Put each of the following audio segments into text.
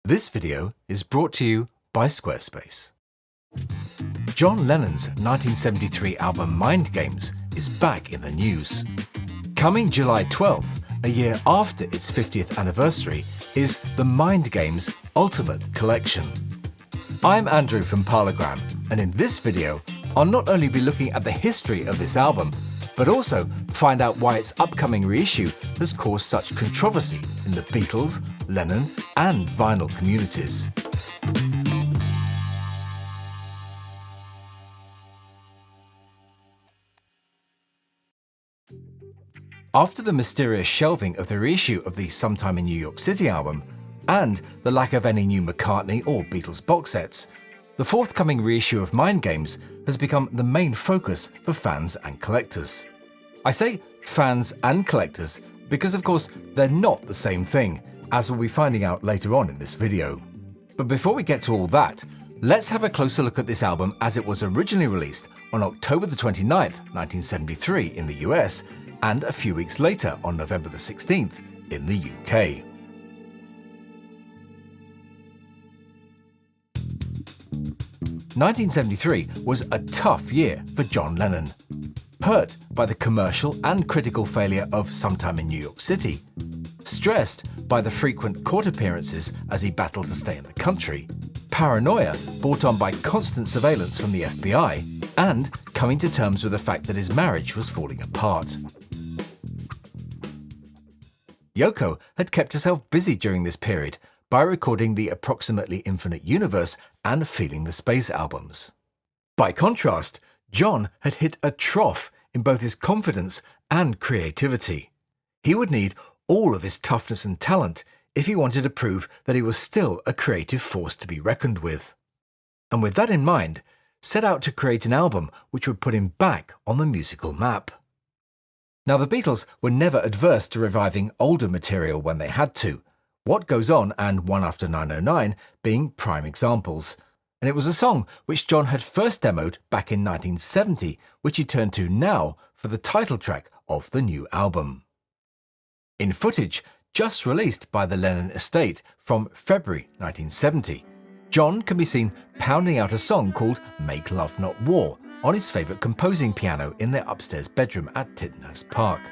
This video is brought to you by Squarespace. John Lennon's 1973 album Mind Games is back in the news. Coming July 12th, a year after its 50th anniversary, is the Mind Games Ultimate Collection. I'm Andrew from Parlogram, and in this video, I'll not only be looking at the history of this album, but also find out why its upcoming reissue has caused such controversy in the Beatles, Lennon, and vinyl communities. After the mysterious shelving of the reissue of the Sometime in New York City album, and the lack of any new McCartney or Beatles box sets, the forthcoming reissue of Mind Games has become the main focus for fans and collectors. I say fans and collectors because, of course, they're not the same thing, as we'll be finding out later on in this video. But before we get to all that, let's have a closer look at this album as it was originally released on October the 29th, 1973 in the US, and a few weeks later on November the 16th in the UK. "1973 was a tough year for John Lennon. Hurt by the commercial and critical failure of Sometime in New York City, stressed by the frequent court appearances as he battled to stay in the country, paranoia brought on by constant surveillance from the FBI, and coming to terms with the fact that his marriage was falling apart. Yoko had kept herself busy during this period by recording the Approximately Infinite Universe and Feeling the Space albums. By contrast, John had hit a trough in both his confidence and creativity. He would need all of his toughness and talent if he wanted to prove that he was still a creative force to be reckoned with. And with that in mind, set out to create an album which would put him back on the musical map. Now, the Beatles were never adverse to reviving older material when they had to, What Goes On and One After 909 being prime examples. And it was a song which John had first demoed back in 1970, which he turned to now for the title track of the new album. In footage just released by the Lennon estate from February 1970, John can be seen pounding out a song called Make Love Not War on his favourite composing piano in their upstairs bedroom at Tittenhurst Park.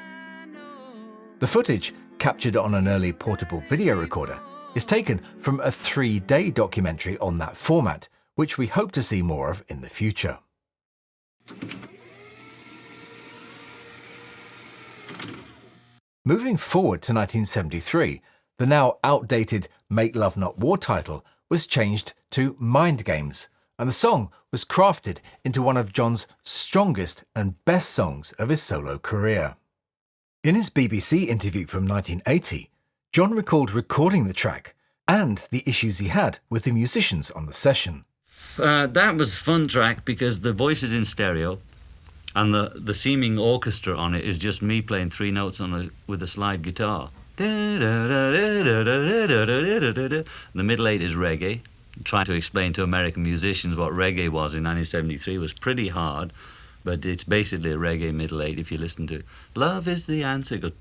The footage, captured on an early portable video recorder, is taken from a 3-day documentary on that format, which we hope to see more of in the future. Moving forward to 1973, the now outdated Make Love Not War title was changed to Mind Games, and the song was crafted into one of John's strongest and best songs of his solo career. In his BBC interview from 1980, John recalled recording the track and the issues he had with the musicians on the session. That was a fun track because the voice is in stereo and the seeming orchestra on it is just me playing 3 notes with a slide guitar. The middle 8 is reggae. Trying to explain to American musicians what reggae was in 1973 was pretty hard, but it's basically a reggae middle 8 if you listen to it. Love is the answer. It goes,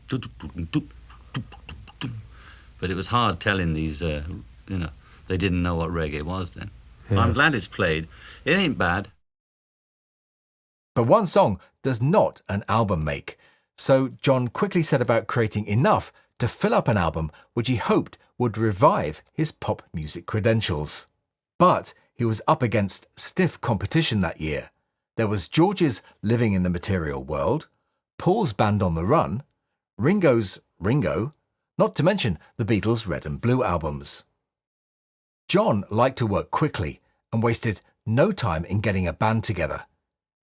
but it was hard telling these, they didn't know what reggae was then. Yeah. I'm glad it's played. It ain't bad. But one song does not an album make, so John quickly set about creating enough to fill up an album which he hoped would revive his pop music credentials. But he was up against stiff competition that year. There was George's Living in the Material World, Paul's Band on the Run, Ringo's Ringo, not to mention the Beatles' Red and Blue albums. John liked to work quickly and wasted no time in getting a band together.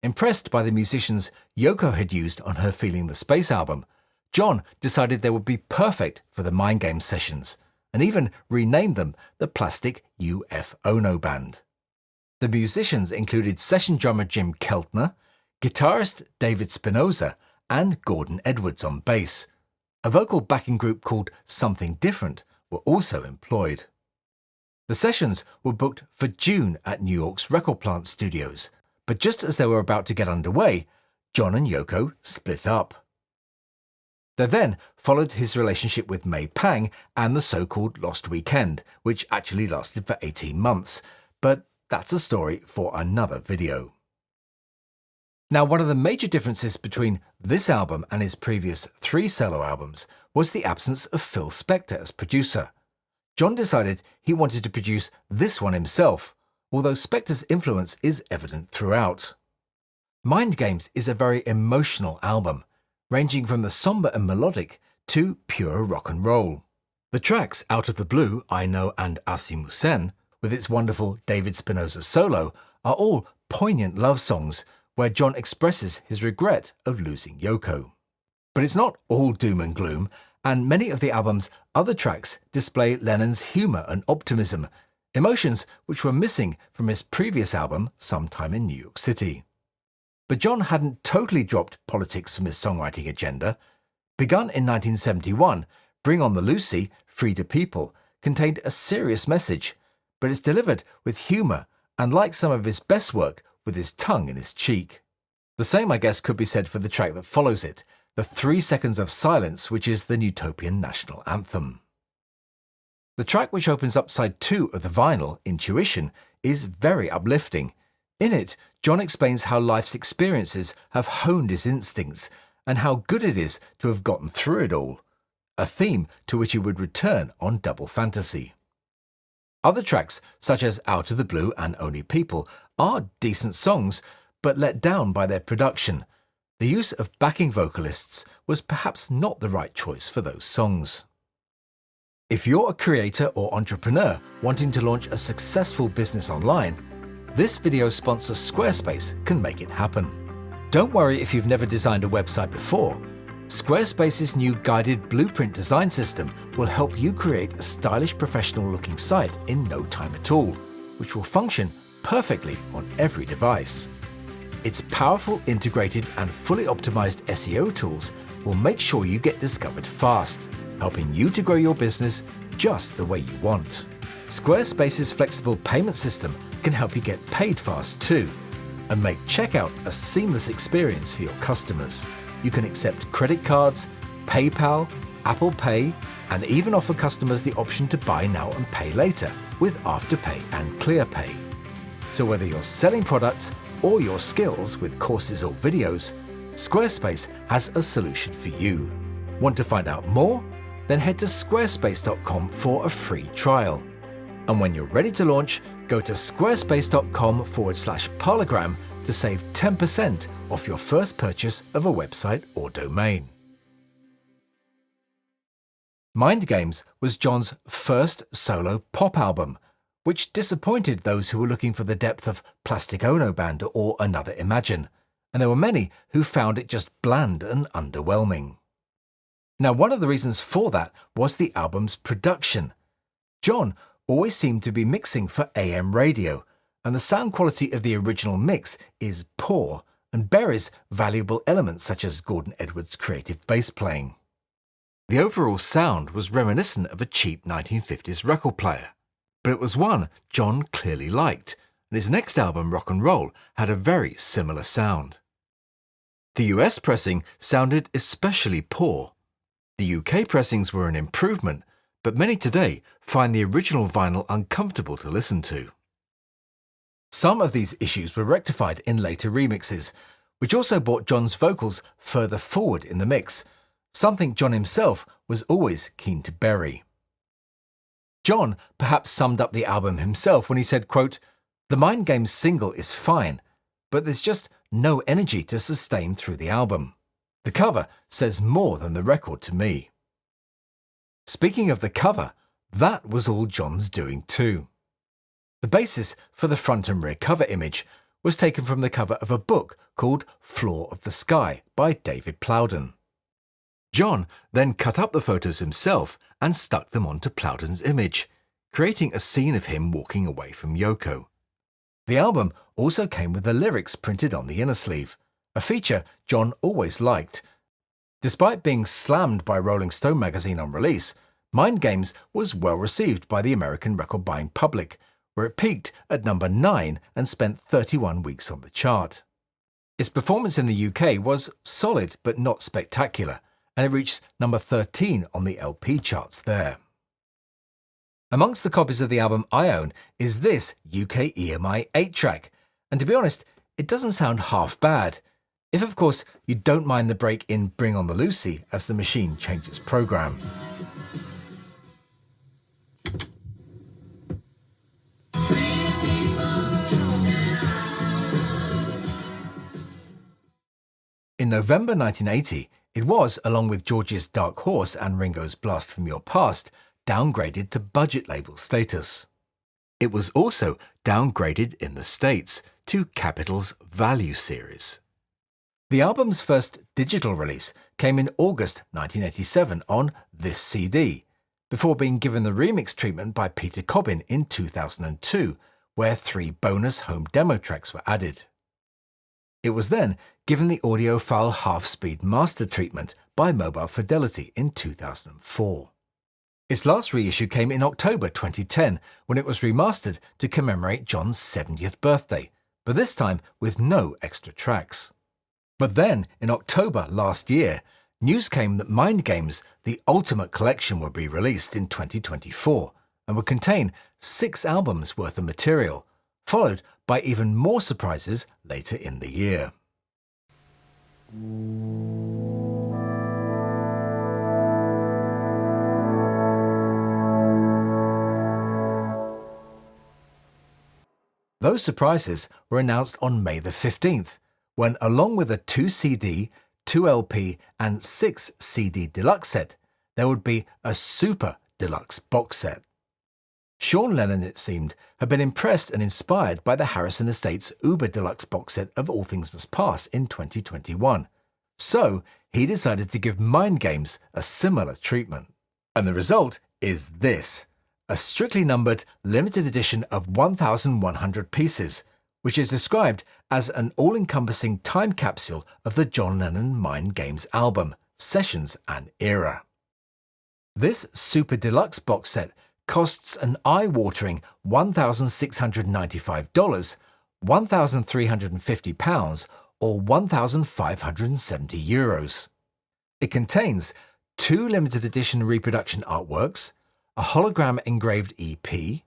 Impressed by the musicians Yoko had used on her Feeling the Space album, John decided they would be perfect for the Mind Games sessions, and even renamed them the Plastic UFO Band. The musicians included session drummer Jim Keltner, guitarist David Spinoza, and Gordon Edwards on bass. A vocal backing group called Something Different were also employed. The sessions were booked for June at New York's Record Plant Studios, but just as they were about to get underway, John and Yoko split up. There then followed his relationship with May Pang and the so-called Lost Weekend, which actually lasted for 18 months. But that's a story for another video. Now, one of the major differences between this album and his previous 3 solo albums was the absence of Phil Spector as producer. John decided he wanted to produce this one himself, although Spector's influence is evident throughout. Mind Games is a very emotional album, ranging from the somber and melodic to pure rock and roll. The tracks Out of the Blue, I Know and Asimusen, with its wonderful David Spinoza solo, are all poignant love songs where John expresses his regret of losing Yoko. But it's not all doom and gloom, and many of the album's other tracks display Lennon's humour and optimism, emotions which were missing from his previous album, Sometime in New York City. But John hadn't totally dropped politics from his songwriting agenda. Begun in 1971, Bring on the Lucy, Free to People, contained a serious message, but it's delivered with humour and, like some of his best work, with his tongue in his cheek. The same, I guess, could be said for the track that follows it, the 3 Seconds of Silence, which is the Utopian national anthem. The track which opens up side 2 of the vinyl, Intuition, is very uplifting. In it, John explains how life's experiences have honed his instincts and how good it is to have gotten through it all, a theme to which he would return on Double Fantasy. Other tracks, such as Out of the Blue and Only People, are decent songs, but let down by their production. The use of backing vocalists was perhaps not the right choice for those songs. If you're a creator or entrepreneur wanting to launch a successful business online, this video sponsor Squarespace can make it happen. Don't worry if you've never designed a website before. Squarespace's new guided blueprint design system will help you create a stylish, professional-looking site in no time at all, which will function perfectly on every device. Its powerful, integrated, and fully optimized SEO tools will make sure you get discovered fast, helping you to grow your business just the way you want. Squarespace's flexible payment system can help you get paid fast too, and make checkout a seamless experience for your customers. You can accept credit cards, PayPal, Apple Pay, and even offer customers the option to buy now and pay later with Afterpay and ClearPay. So whether you're selling products or your skills with courses or videos, Squarespace has a solution for you. Want to find out more? Then head to squarespace.com for a free trial. And when you're ready to launch, go to squarespace.com/parlogram to save 10% off your first purchase of a website or domain. Mind Games was John's first solo pop album, which disappointed those who were looking for the depth of Plastic Ono Band or Another Imagine, and there were many who found it just bland and underwhelming. Now, one of the reasons for that was the album's production. John always seemed to be mixing for AM radio, and the sound quality of the original mix is poor and buries valuable elements such as Gordon Edwards' creative bass playing. The overall sound was reminiscent of a cheap 1950s record player, but it was one John clearly liked, and his next album, Rock and Roll, had a very similar sound. The US pressing sounded especially poor. The UK pressings were an improvement, but many today find the original vinyl uncomfortable to listen to. Some of these issues were rectified in later remixes, which also brought John's vocals further forward in the mix, something John himself was always keen to bury. John perhaps summed up the album himself when he said, quote, "The Mind Games single is fine, but there's just no energy to sustain through the album. The cover says more than the record to me." Speaking of the cover, that was all John's doing too. The basis for the front and rear cover image was taken from the cover of a book called Floor of the Sky by David Plowden. John then cut up the photos himself and stuck them onto Plowden's image, creating a scene of him walking away from Yoko. The album also came with the lyrics printed on the inner sleeve, a feature John always liked. Despite being slammed by Rolling Stone magazine on release, Mind Games was well received by the American record-buying public, where it peaked at number 9 and spent 31 weeks on the chart. Its performance in the UK was solid but not spectacular, and it reached number 13 on the LP charts there. Amongst the copies of the album I own is this UK EMI 8-track, and to be honest, it doesn't sound half bad, if of course you don't mind the break in Bring on the Lucy as the machine changes program. In November 1980, it was, along with George's Dark Horse and Ringo's Blast from Your Past, downgraded to budget label status. It was also downgraded in the States to Capitol's Value series. The album's first digital release came in August 1987 on This CD, before being given the remix treatment by Peter Cobbin in 2002, where 3 bonus home demo tracks were added. It was then given the audiophile half-speed master treatment by Mobile Fidelity in 2004. Its last reissue came in October 2010, when it was remastered to commemorate John's 70th birthday, but this time with no extra tracks. But then, in October last year, news came that Mind Games, the Ultimate Collection, would be released in 2024 and would contain 6 albums worth of material, followed by even more surprises later in the year. Those surprises were announced on May the 15th, when, along with a 2-CD, 2-LP and 6-CD deluxe set, there would be a Super Deluxe box set. John Lennon, it seemed, had been impressed and inspired by the Harrison Estates Uber Deluxe box set of All Things Must Pass in 2021. So he decided to give Mind Games a similar treatment. And the result is this: a strictly numbered limited edition of 1,100 pieces, which is described as an all-encompassing time capsule of the John Lennon Mind Games album, Sessions and Era. This Super Deluxe box set costs an eye-watering $1,695, £1,350 or €1,570. It contains 2 limited edition reproduction artworks, a hologram engraved EP,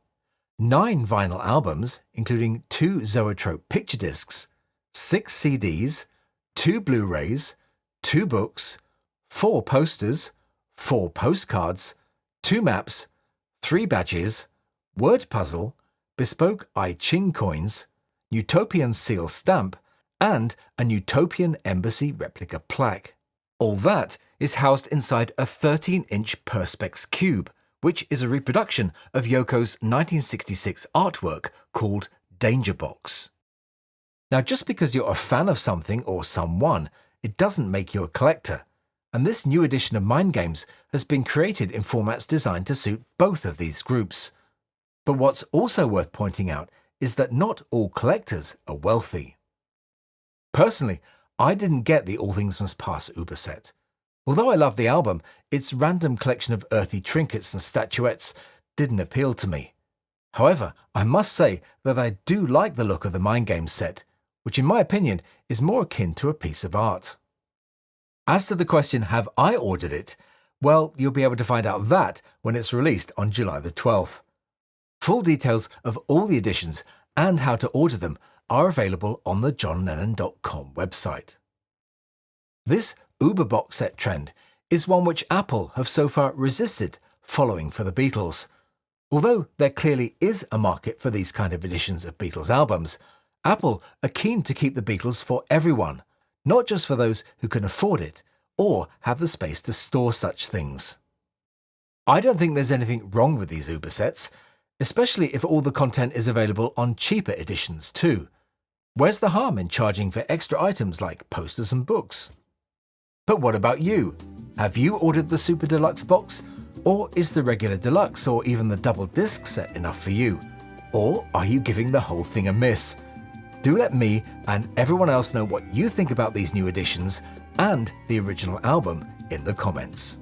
9 vinyl albums, including 2 Zoetrope picture discs, 6 CDs, 2 Blu-rays, 2 books, 4 posters, 4 postcards, 2 maps, 3 badges, word puzzle, bespoke I Ching coins, Utopian seal stamp, and a Utopian embassy replica plaque. All that is housed inside a 13-inch Perspex cube, which is a reproduction of Yoko's 1966 artwork called Danger Box. Now, just because you're a fan of something or someone, it doesn't make you a collector. And this new edition of Mind Games has been created in formats designed to suit both of these groups. But what's also worth pointing out is that not all collectors are wealthy. Personally, I didn't get the All Things Must Pass Uber set. Although I love the album, its random collection of earthy trinkets and statuettes didn't appeal to me. However, I must say that I do like the look of the Mind Games set, which in my opinion is more akin to a piece of art. As to the question, have I ordered it? Well, you'll be able to find out that when it's released on July the 12th. Full details of all the editions and how to order them are available on the johnlennon.com website. This Uber box set trend is one which Apple have so far resisted following for the Beatles. Although there clearly is a market for these kind of editions of Beatles albums, Apple are keen to keep the Beatles for everyone, not just for those who can afford it or have the space to store such things. I don't think there's anything wrong with these Uber sets, especially if all the content is available on cheaper editions too. Where's the harm in charging for extra items like posters and books? But what about you? Have you ordered the Super Deluxe box? Or is the regular deluxe or even the double disc set enough for you? Or are you giving the whole thing a miss? Do let me and everyone else know what you think about these new editions and the original album in the comments.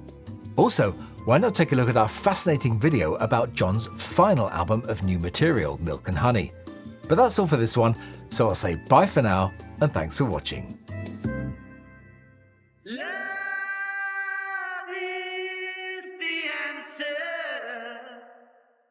Also, why not take a look at our fascinating video about John's final album of new material, Milk and Honey. But that's all for this one, so I'll say bye for now and thanks for watching.